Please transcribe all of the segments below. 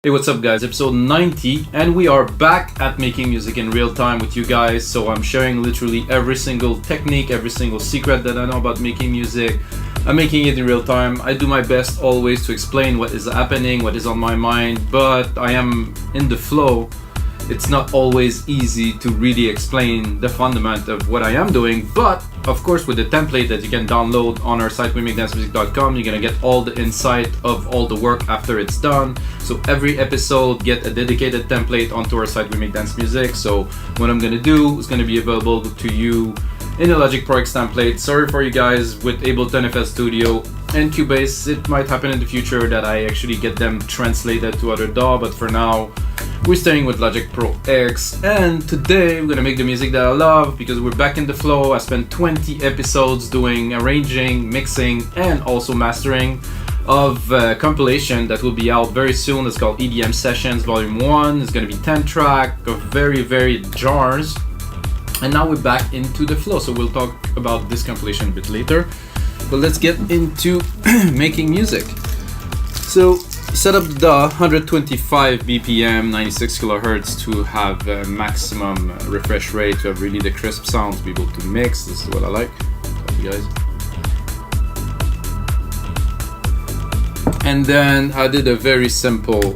Hey, what's up guys? Episode 90 and we are back at making music in real time with you guys. So I'm sharing literally every single technique, every single secret that I know about making music. I'm making it in real time. I do my best always to explain what is happening, what is on my mind, but I am in the flow. It's not always easy to really explain the fundament of what I am doing, but of course with the template that you can download on our site weMakeDanceMusic.com, you're gonna get all the insight of all the work after it's done. So every episode get a dedicated template onto our site weMakeDanceMusic. So what I'm gonna do is gonna be available to you in a Logic Pro X template. Sorry for you guys with Ableton FL Studio and Cubase. It might happen in the future that I actually get them translated to other DAW, but for now we're staying with Logic Pro X. And today we're gonna make the music that I love because we're back in the flow. I spent 20 episodes doing arranging, mixing, and also mastering of a compilation that will be out very soon. It's called EDM Sessions Volume 1. It's gonna be 10 track of very varied genres. And now we're back into the flow, so we'll talk about this compilation a bit later. But let's get into making music. So set up the 125 BPM, 96 kilohertz to have a maximum refresh rate, to have really the crisp sound, to be able to mix. This is what I like. Tell you guys. And then I did a very simple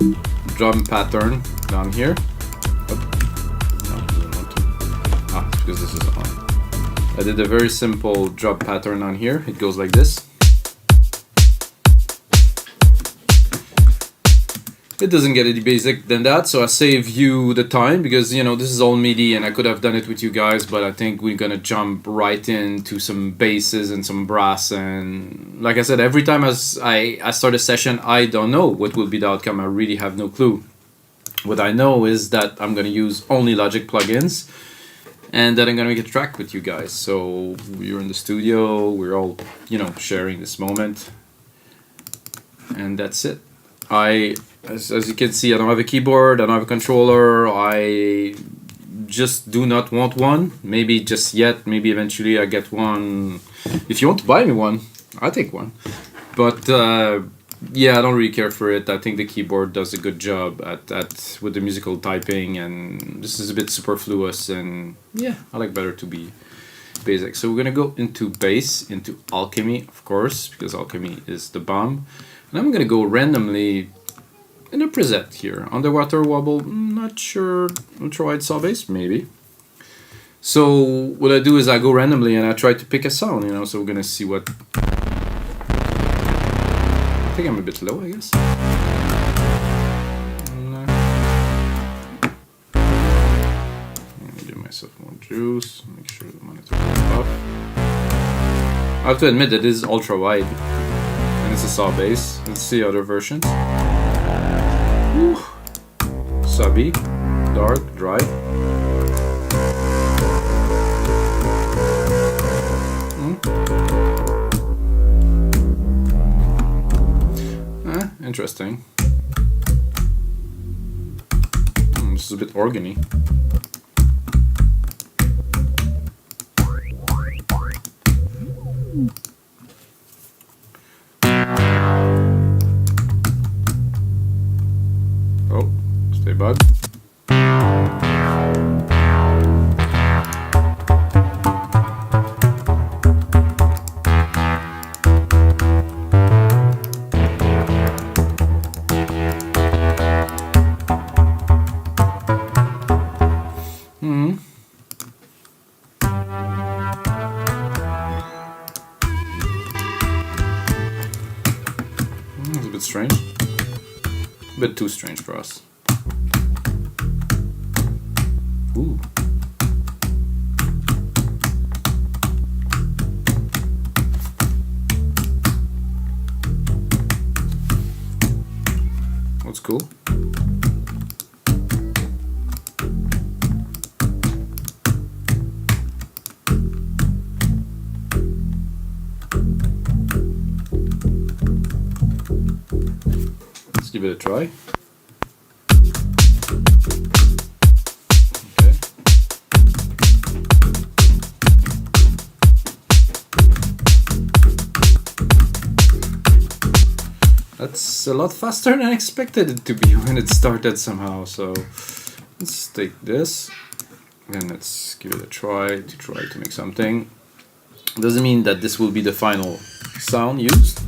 drum pattern down here. Because this is on. I did a very simple drop pattern on here. It goes like this. It doesn't get any basic than that, so I save you the time because this is all MIDI and I could have done it with you guys, but I think we're gonna jump right into some basses and some brass. And like I said, every time as I start a session, I don't know what will be the outcome. I really have no clue. What I know is that I'm gonna use only Logic plugins and then I'm gonna make a track with you guys. So we're in the studio, we're all sharing this moment, and that's it. As you can see, I don't have a keyboard, I don't have a controller. I just do not want one. Maybe just yet, maybe eventually I get one. If you want to buy me one, I'll take one. But yeah, I don't really care for it. I think the keyboard does a good job at with the musical typing, and this is a bit superfluous, and yeah, I like better to be basic. So we're gonna go into bass, into alchemy, of course, because alchemy is the bomb. And I'm gonna go randomly in a preset here. Underwater wobble, not sure why it's saw bass, maybe. So what I do is I go randomly and I try to pick a sound, so we're gonna see what. I think I'm a bit low, I guess. Let me give myself more juice, make sure the monitor is off. I have to admit that this is ultra wide and it's a saw bass. Let's see other versions. Subby, dark, dry. Interesting. This is a bit organy. Oh, stay bud. It's a bit strange. A bit too strange for us. Ooh. That's cool. Let's give it a try. Okay. That's a lot faster than I expected it to be when it started somehow. So let's take this and let's give it a try to make something. Doesn't mean that this will be the final sound used.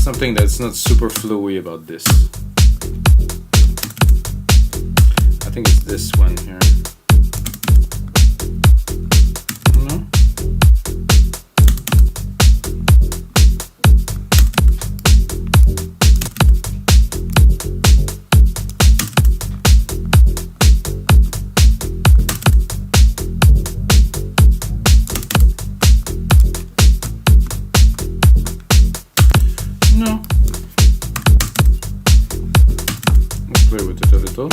Something that's not super fluey about this. I think it's this one here. No? No. Let's play with it a little.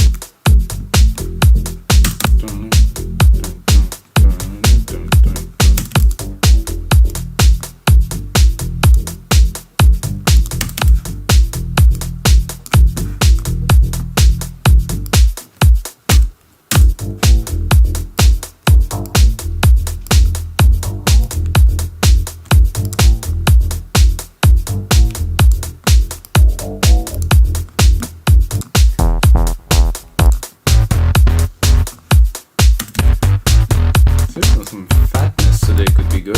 Some fatness today could be good.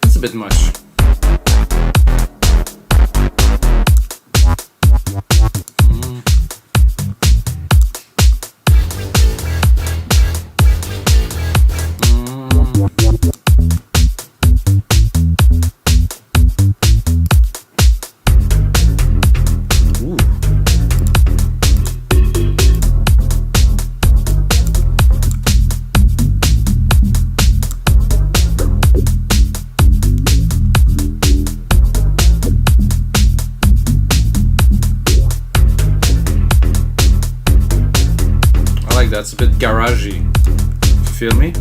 It's a bit much. That's a bit garagey. Feel me?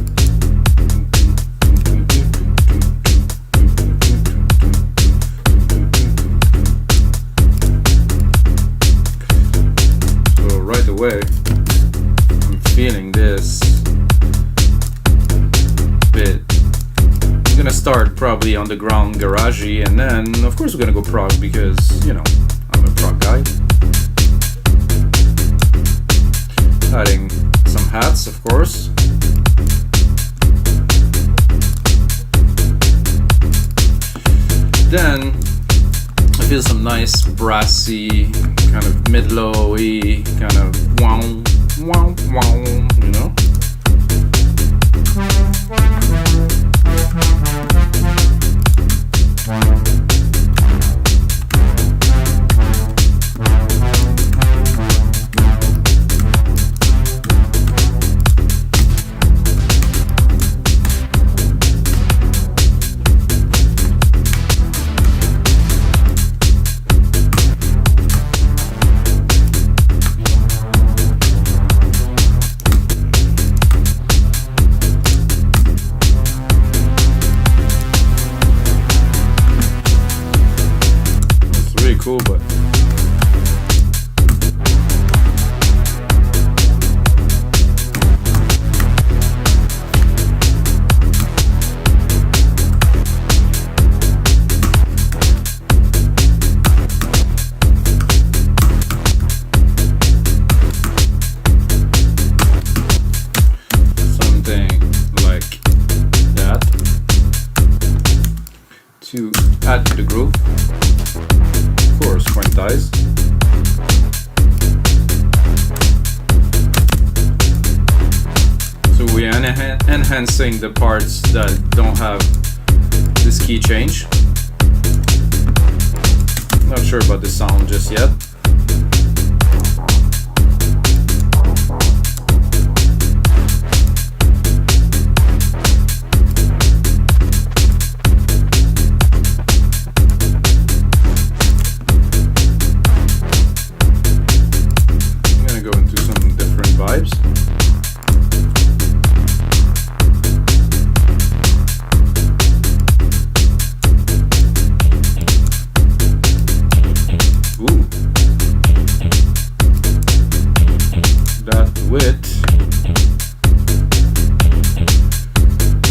So right away, I'm feeling this bit. I'm gonna start probably on the ground garagey, and then of course we're gonna go prog because, you know, I'm a prog guy. Adding some hats, of course. Then I feel some nice brassy, kind of mid-lowy, kind of wow, wow, wow, you know? Cool, but something like that to add to the groove. Of course, quantize. So we are enhancing the parts that don't have this key change. Not sure about the sound just yet.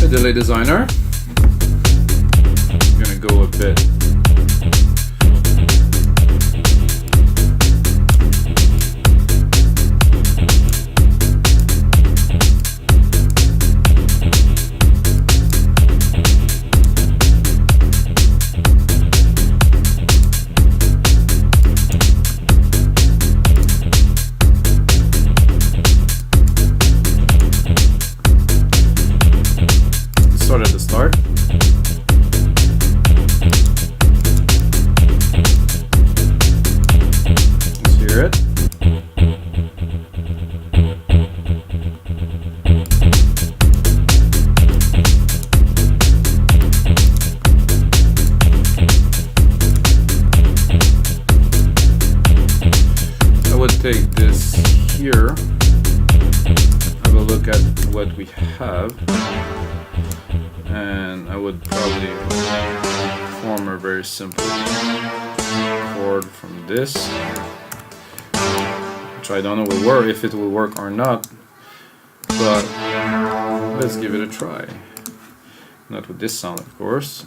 delay designer. I'm gonna go a bit. Start at the start. Let's hear it. I would take this here, have a look at what we have. And I would probably form a very simple chord from this, which I don't know will work, if it will work or not, but let's give it a try. Not with this sound, of course.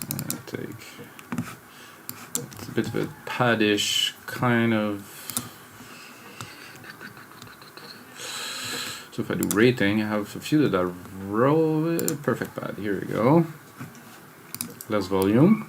It's a bit of a paddish kind of. So if I do rating, I have a few that are perfect pad. Here we go. Less volume.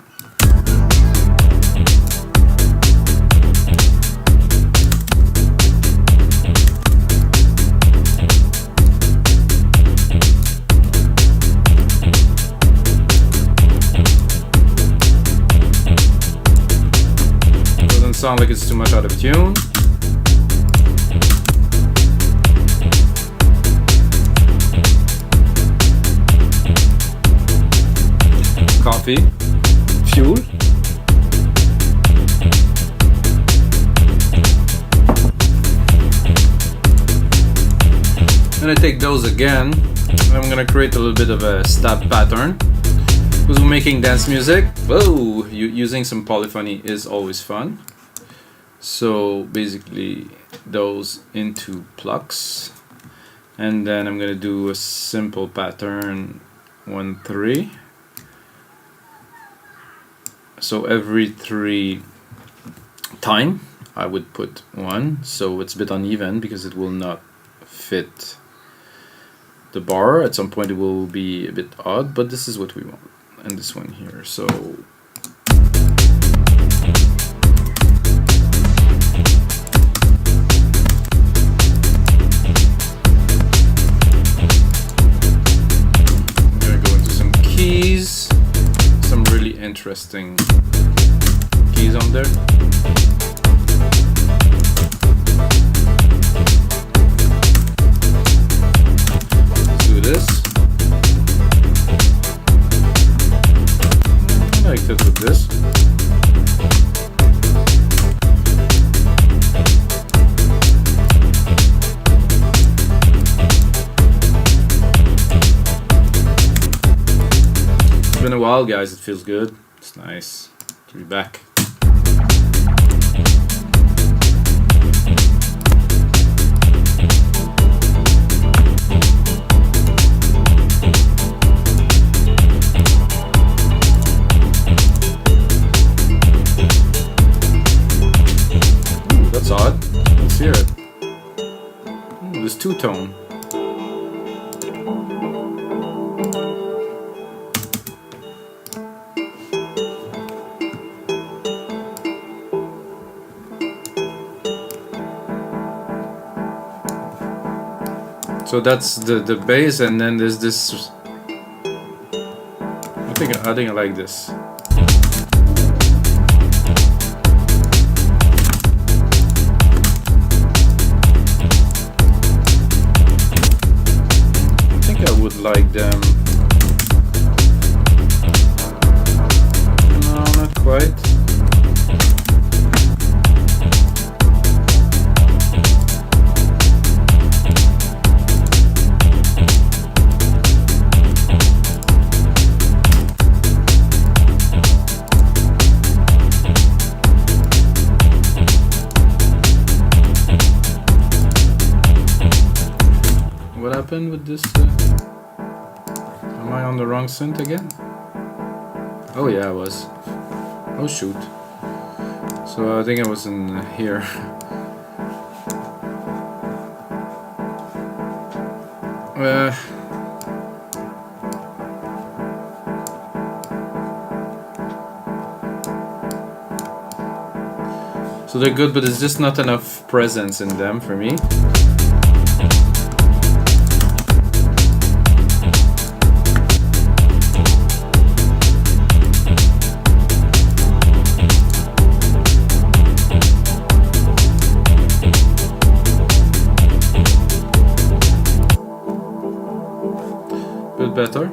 Doesn't sound like it's too much out of tune. Coffee, fuel. I'm gonna take those again, and I'm gonna create a little bit of a stab pattern. Because we're making dance music, whoa, using some polyphony is always fun. So basically, those into plucks, and then I'm gonna do a simple pattern 1-3. So every 3 time I would put 1, so it's a bit uneven because it will not fit the bar. At some point it will be a bit odd, but this is what we want. And this one here, so I'm gonna go into some keys. Some really interesting keys on there. Let's do this. I like that with this. It's been a while, guys. It feels good. It's nice to be back. Ooh, that's odd. Let's hear it. Ooh, this two-tone. So that's the bass, and then there's this. I think I like this. I think I would like them. No, not quite. What happened with this? Am I on the wrong synth again? Oh yeah, I was. Oh shoot. So I think I was in here. So they're good, but there's just not enough presence in them for me. Bit better.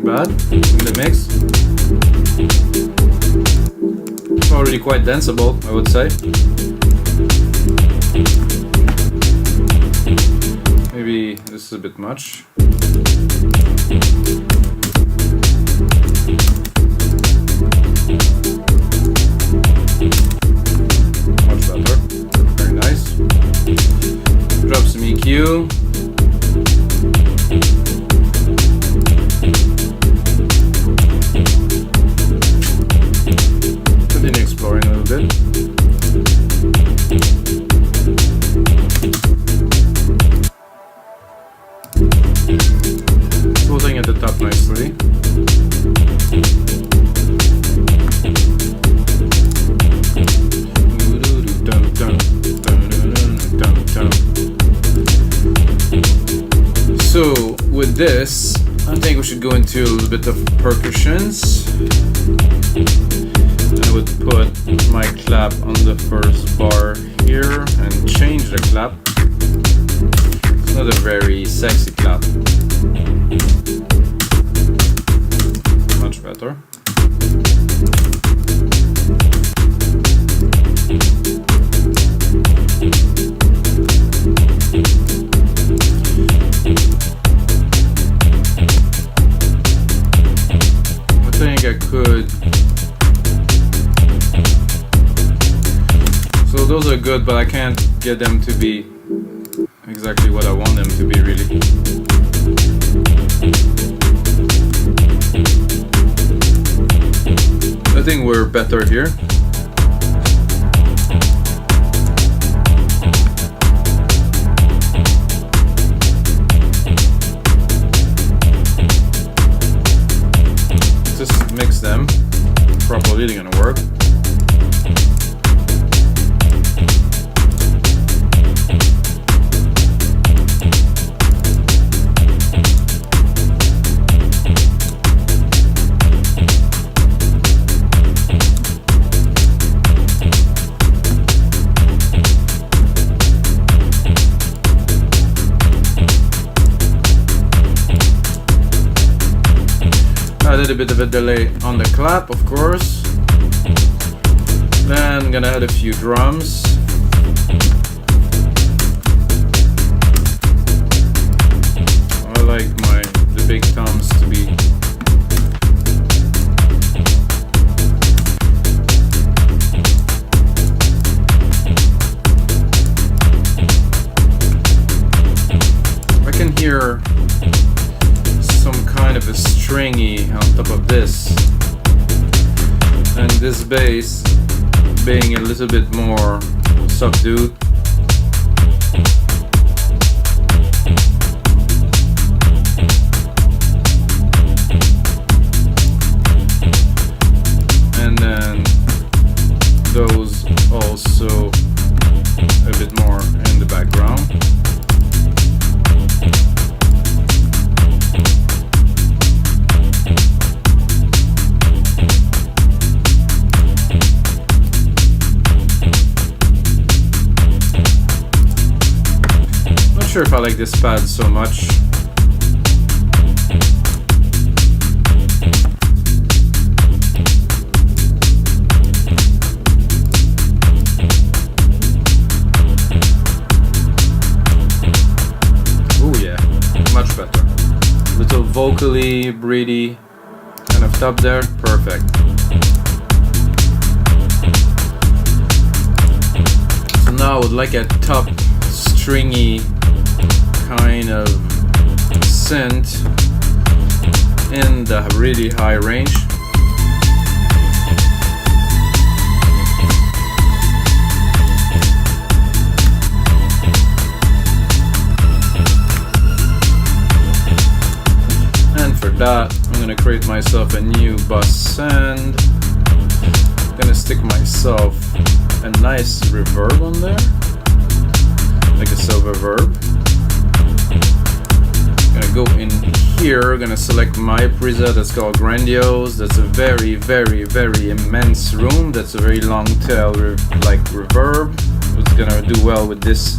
Bad in the mix. Already quite danceable, I would say. Maybe this is a bit much. Much better. Very nice. Drop some EQ. Exploring a little bit. Floating at the top nicely. So with this, I think we should go into a little bit of percussions. I would put my clap on the first bar here and change the clap. It's not a very sexy clap. Much better. I think I could. So those are good, but I can't get them to be exactly what I want them to be, really. I think we're better here. Just mix them properly, they're gonna work. Added a bit of a delay on the clap, of course. Then I'm gonna add a few drums. I like the big toms to be I can hear some kind of a stringy on top of this, and this bass being a little bit more subdued. And then those also a bit more in the background. sure if I like this pad so much. Oh yeah, much better. Little vocally, breathy kind of top there, perfect. So now I would like a top stringy kind of synth in the really high range. And for that, I'm gonna create myself a new bus send. I'm gonna stick myself a nice reverb on there, like a silver verb. Gonna go in here, gonna select my preset that's called Grandiose. That's a very, very, very immense room. That's a very long tail like reverb. It's gonna do well with this.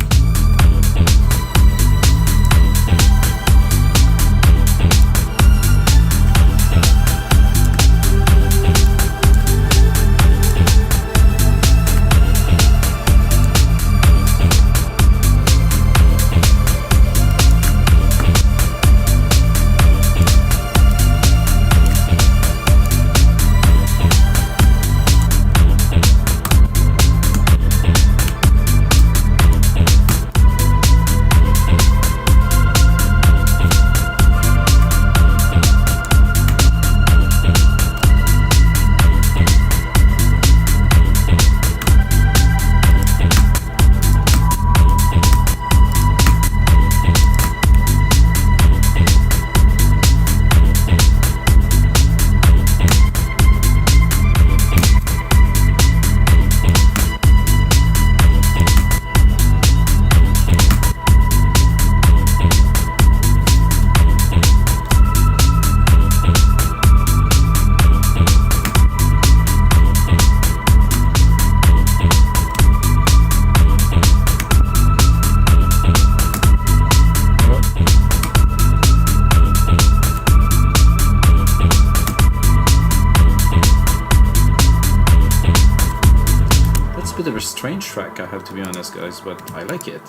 Strange track, I have to be honest, guys, but I like it.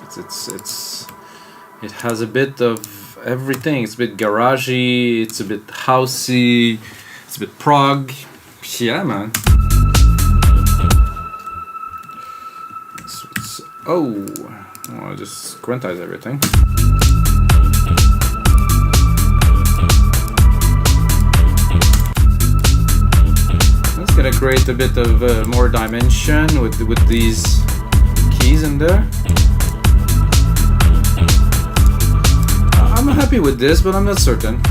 It has a bit of everything. It's a bit garagey, it's a bit housey, it's a bit prog. Yeah, man. I just quantize everything. Gonna create a bit of more dimension with these keys in there. I'm happy with this, but I'm not certain.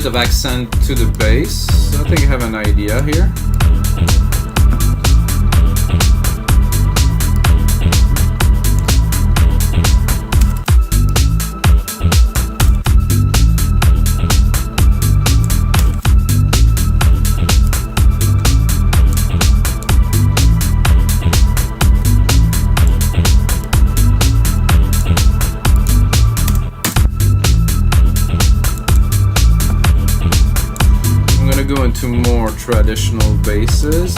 Of accent to the bass. I think I have an idea here. Go into more traditional basses.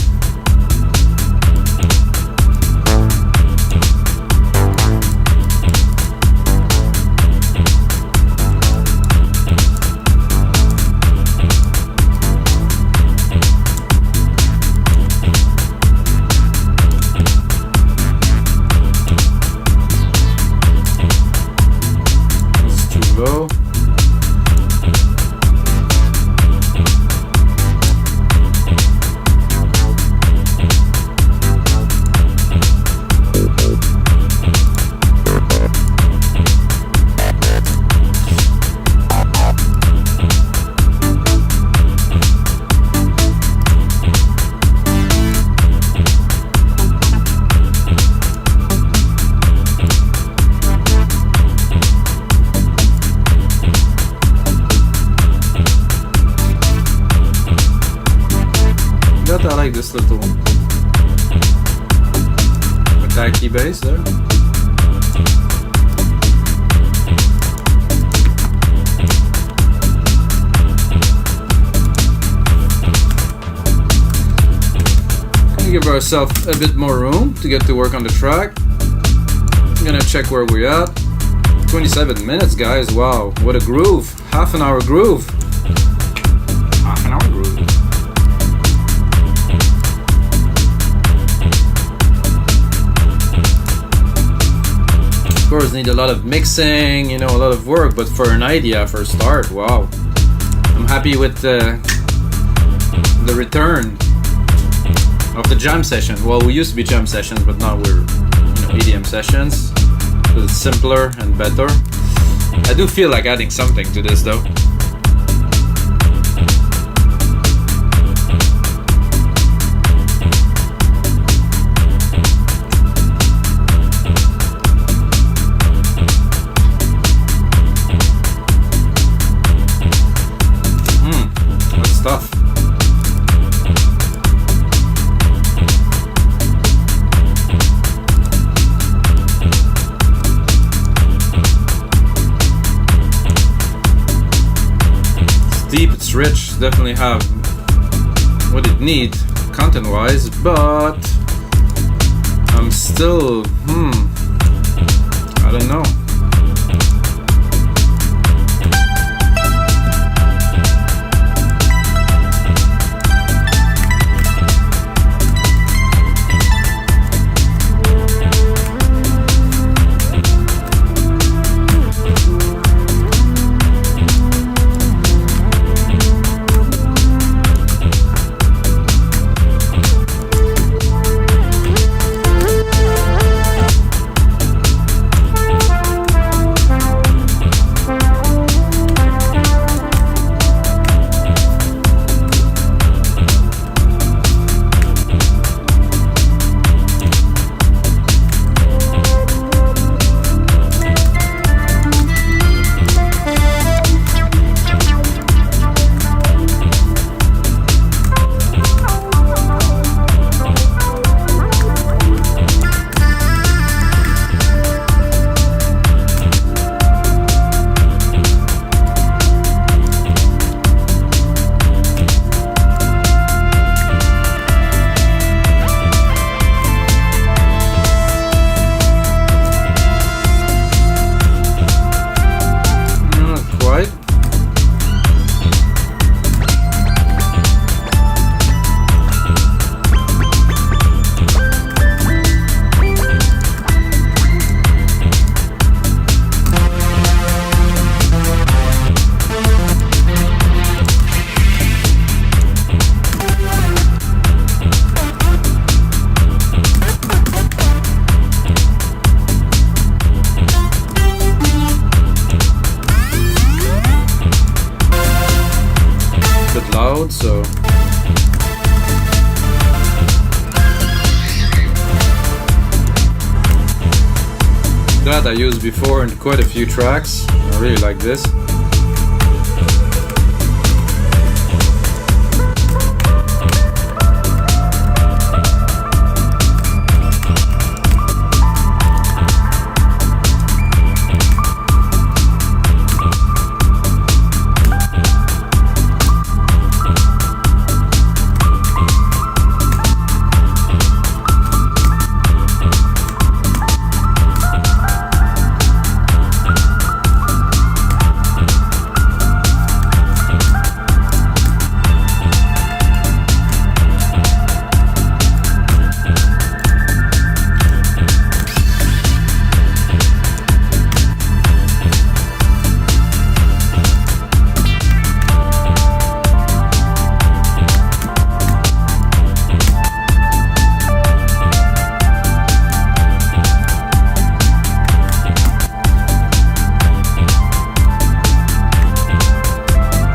this little attacky bass there. Give ourselves a bit more room to get to work on the track. I'm gonna check where we're at. 27 minutes, guys. Wow, what a groove. Half an hour groove. Half an hour groove. Of course, need a lot of mixing, you know, a lot of work, but for an idea, for a start, wow. I'm happy with the return of the jam session. Well, we used to be jam sessions, but now we're, you know, EDM sessions. It's simpler and better. I do feel like adding something to this though. Good stuff. Deep, it's rich, definitely have what it needs content wise, but I'm still I don't know. So that I used before in quite a few tracks. I really like this.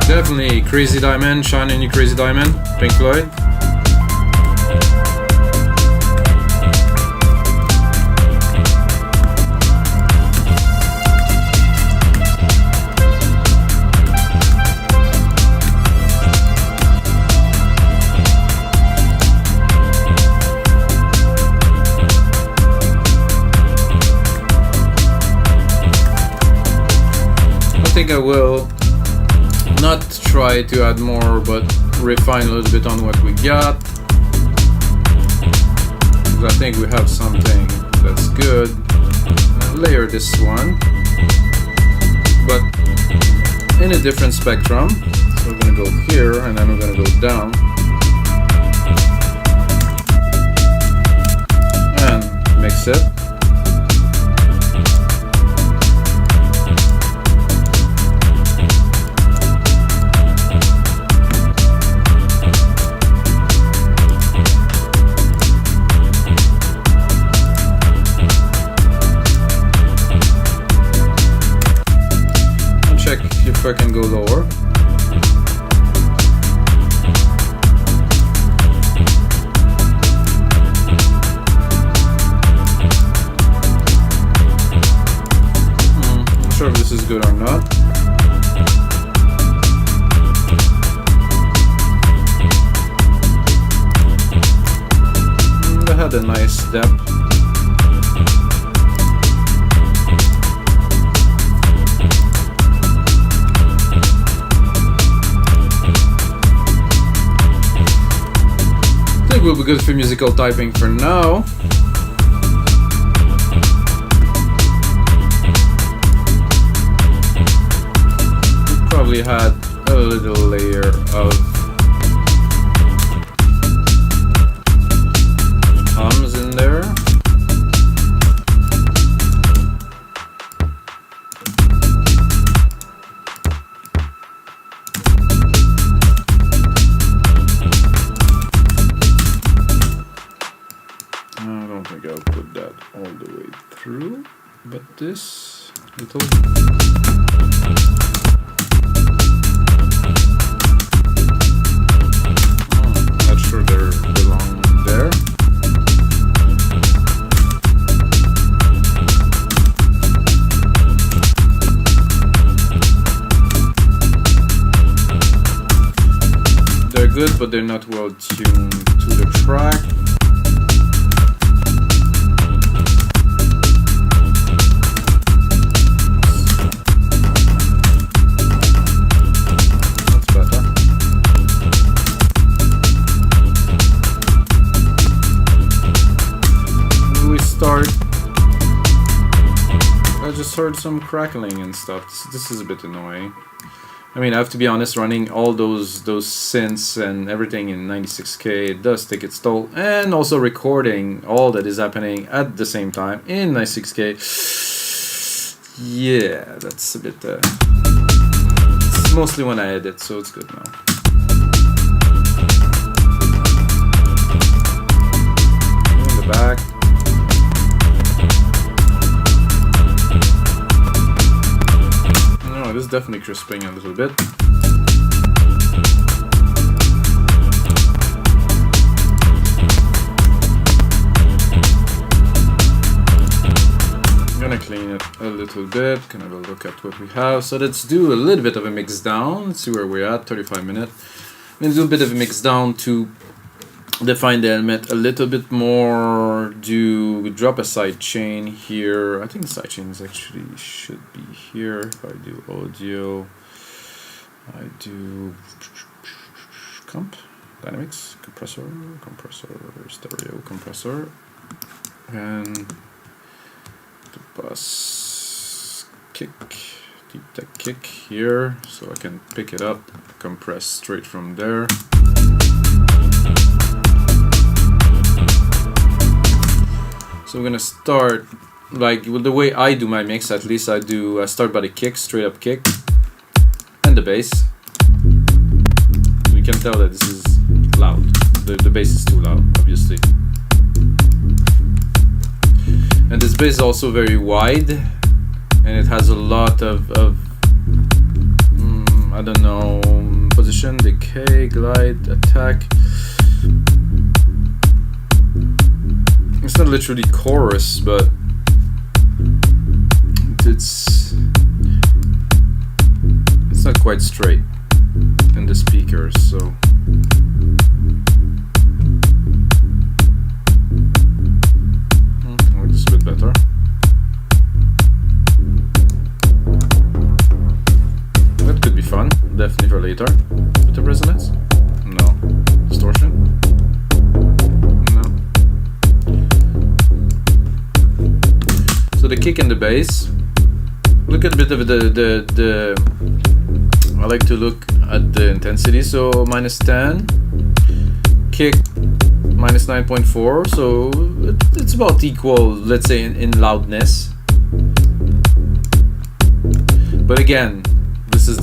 Definitely Crazy Diamond, Shine in Your Crazy Diamond, Pink Floyd. think I will not try to add more, but refine a little bit on what we got. I think we have something that's good. Layer this one, but in a different spectrum. So we're gonna go here, and then we're gonna go down and mix it. Check if I can go lower. Not sure if this is good or not. That had a nice depth. Will be good for musical typing for now. We probably had a little layer of hums in there. I'll put that all the way through, but this little not sure they belong there. They're good, but they're not well tuned to the track. Start. I just heard some crackling and stuff. This is a bit annoying. I mean, I have to be honest, running all those synths and everything in 96K, it does take its toll, and also recording all that is happening at the same time in 96K. Yeah, that's a bit. It's mostly when I edit, so it's good now. In the back. This is definitely crisping a little bit. I'm gonna clean it a little bit, kind of a look at what we have. So let's do a little bit of a mix down. Let's see where we're at, 35 minutes. I'm gonna do a bit of a mix down to define the element a little bit more. Drop a side chain here. I think the side chain is actually should be here. If I do audio, I do comp, dynamics, compressor, stereo compressor, and the bass kick, deep tech kick here, so I can pick it up, compress straight from there. So I'm gonna start like the way I do my mix. At least I start by the kick, straight up kick, and the bass. You can tell that this is loud. The bass is too loud, obviously. And this bass is also very wide, and it has a lot of I don't know, position, decay, glide, attack. It's not literally chorus, but it's not quite straight in the speakers, so I like this a bit better. modulator. Bit of resonance? No. Distortion? No. So the kick and the bass. Look at a bit of the I like to look at the intensity. So -10, kick -9.4. So it's about equal, let's say, in loudness. But again, this is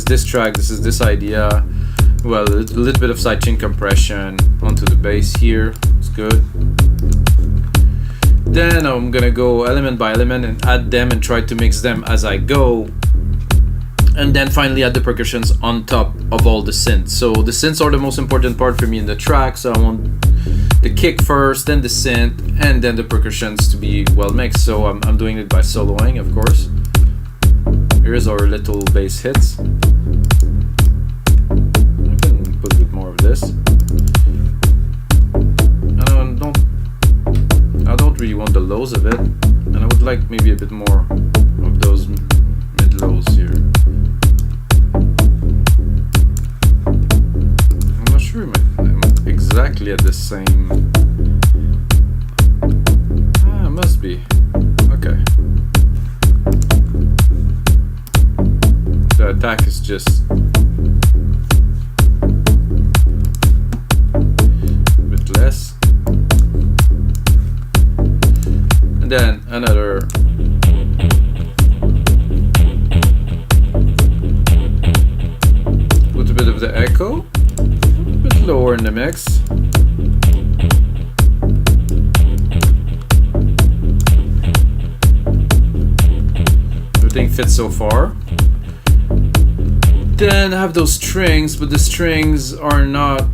this track, this is this idea. Well, a little bit of sidechain compression onto the bass here. It's good. Then I'm gonna go element by element and add them and try to mix them as I go. And then finally add the percussions on top of all the synths. So the synths are the most important part for me in the track. So I want the kick first, then the synth, and then the percussions to be well mixed. So I'm doing it by soloing, of course. Here's our little bass hits. I can put a bit more of this. I don't really want the lows of it, and I would like maybe a bit more of those mid lows here. I'm not sure I'm exactly at the same. It must be. Okay. The attack is just a bit less. And then another with a bit of the echo, a bit lower in the mix. Everything fits so far. Then I have those strings, but the strings are not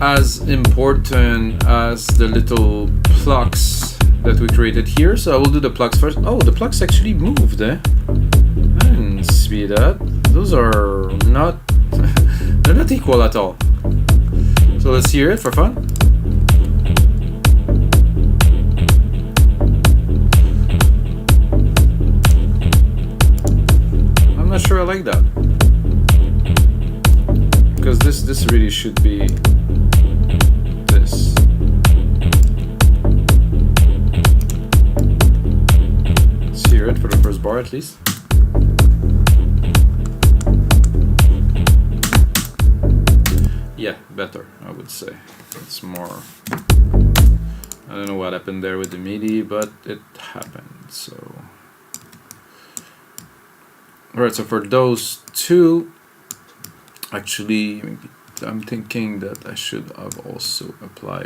as important as the little plucks that we created here. So I will do the plucks first. Oh, the plucks actually moved, eh? I didn't see that. Those are not they're not equal at all. So let's hear it for fun. I'm not sure I like that. Because this really should be this. Let's hear it for the first bar at least. Yeah, better, I would say. It's more. I don't know what happened there with the MIDI, but it happened. So, alright. So for those two. Actually, I'm thinking that I should have also apply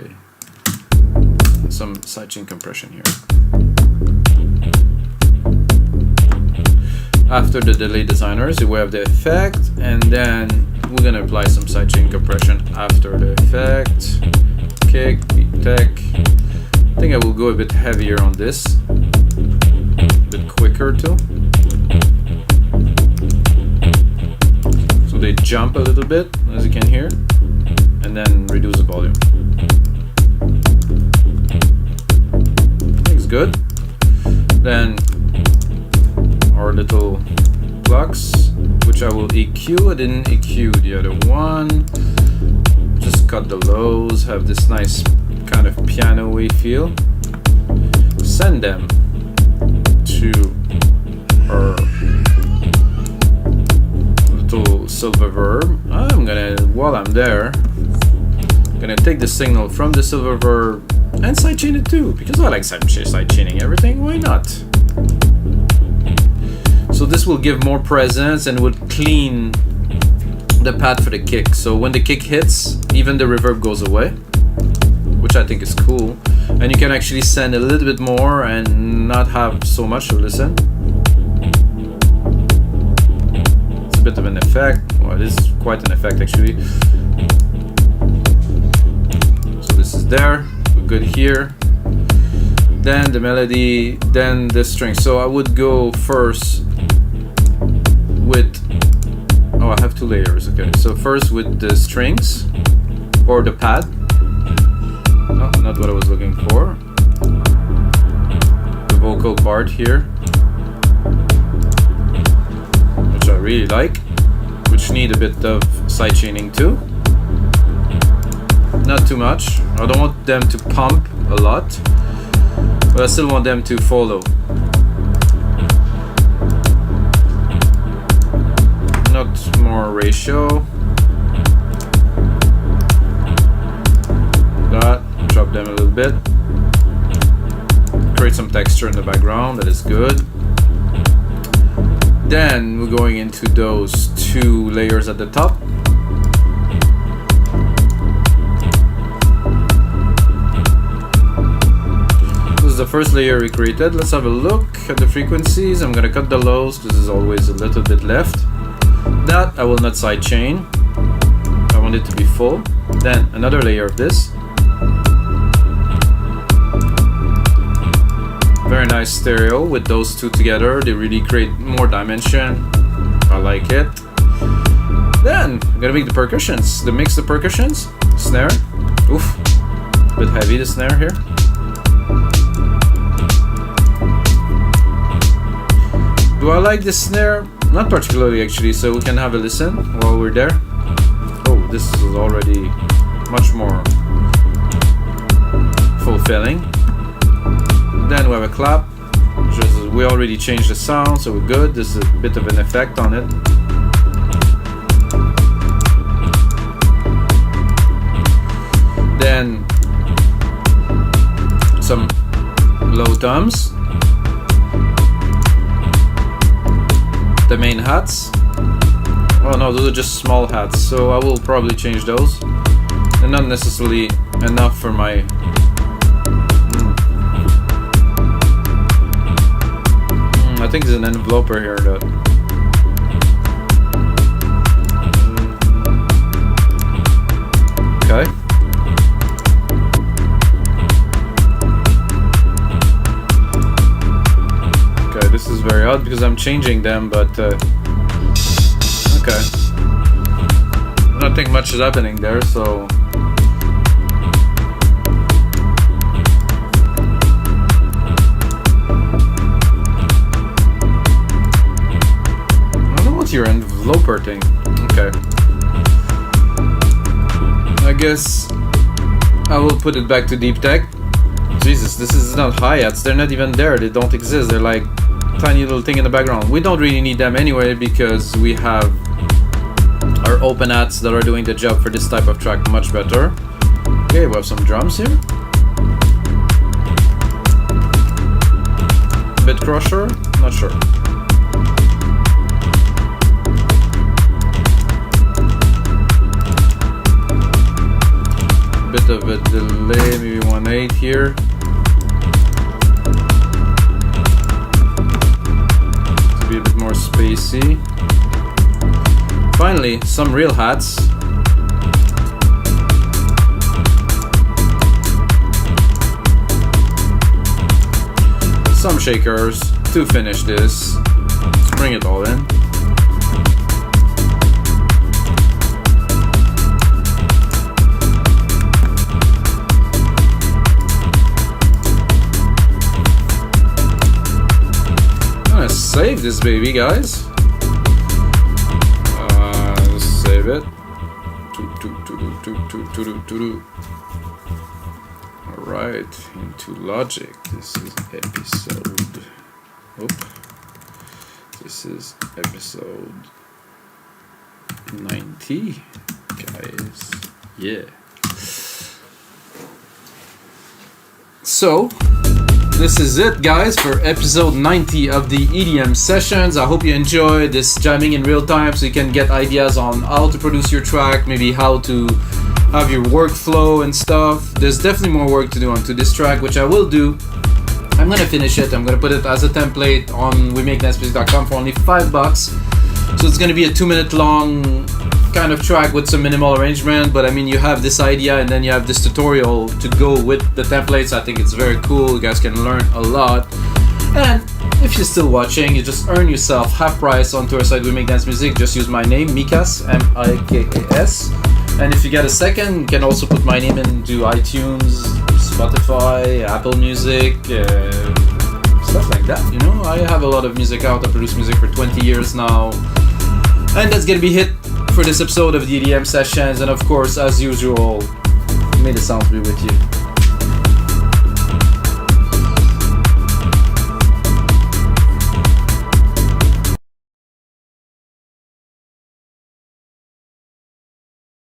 some sidechain compression here. After the delay designers, we have the effect, and then we're gonna apply some sidechain compression after the effect. Kick, beat tech. I think I will go a bit heavier on this, a bit quicker too. So they jump a little bit, as you can hear, and then reduce the volume. I think it's good. Then our little plucks, which I will EQ. I didn't EQ the other one. Just cut the lows, have this nice kind of piano-y feel. Send them to our little silver verb. I'm gonna, while I'm there, gonna take the signal from the silver verb and sidechain it too, because I like sidechaining everything. Why not? So this will give more presence and would clean the pad for the kick. So when the kick hits, even the reverb goes away, which I think is cool. And you can actually send a little bit more and not have so much to listen. It's a bit of an effect. Well, it is quite an effect actually. So this is there, we're good here. Then the melody, then the string. So I would go first with, oh, I have two layers, okay. So first with the strings, or the pad. Oh, not what I was looking for. The vocal part here, which I really like. which need a bit of sidechaining too. Not too much. I don't want them to pump a lot, but I still want them to follow. Not more ratio. That, drop them a little bit. Create some texture in the background, that is good. Then we're going into those two layers at the top. This is the first layer we created. Let's have a look at the frequencies. I'm gonna cut the lows because there's always a little bit left. That I will not sidechain. I want it to be full. Then another layer of this. Very nice stereo with those two together. They really create more dimension. I like it. Then I'm gonna make the percussions. To mix the percussions. Snare. Oof. A bit heavy the snare here. Do I like the snare? Not particularly actually, so we can have a listen while we're there. Oh, this is already much more fulfilling. Then we have a clap. We already changed the sound, so we're good. There's a bit of an effect on it. Then some low toms. The main hats. Oh no, those are just small hats, so I will probably change those. They're not necessarily enough for my I think there's an enveloper here that okay. Okay, this is very odd because I'm changing them, but okay. I don't think much is happening there, so your enveloper thing. Okay. I guess I will put it back to deep tech. Jesus, this is not hi-hats. They're not even there. They don't exist. They're like tiny little thing in the background. We don't really need them anyway because we have our open hats that are doing the job for this type of track much better. Okay, we have some drums here. Bit crusher? Not sure. Bit of a delay, maybe 1/8 here. To be a bit more spacey. Finally, some real hats. Some shakers to finish this. Bring it all in. Save this baby, guys. Let's save it. Alright, into Logic. This is episode. This is episode 90, guys. Yeah. So this is it, guys, for episode 90 of the EDM Sessions. I hope you enjoyed this jamming in real time so you can get ideas on how to produce your track, maybe how to have your workflow and stuff. There's definitely more work to do onto this track, which I will do. I'm gonna finish it. I'm gonna put it as a template on WeMakeDanceMusic.com for only $5. So it's gonna be a 2-minute long kind of track with some minimal arrangement, but I mean, you have this idea and then you have this tutorial to go with the templates. I think it's very cool. You guys can learn a lot. And if you're still watching, you just earn yourself half price onto our site We Make Dance Music. Just use my name, Mikas, M-I-K-A-S. And if you get a second, you can also put my name into iTunes, Spotify, Apple Music, stuff like that, you know. I have a lot of music out. I produce music for 20 years now. And that's gonna be hit for this episode of the EDM Sessions, and of course, as usual, may the sounds be with you.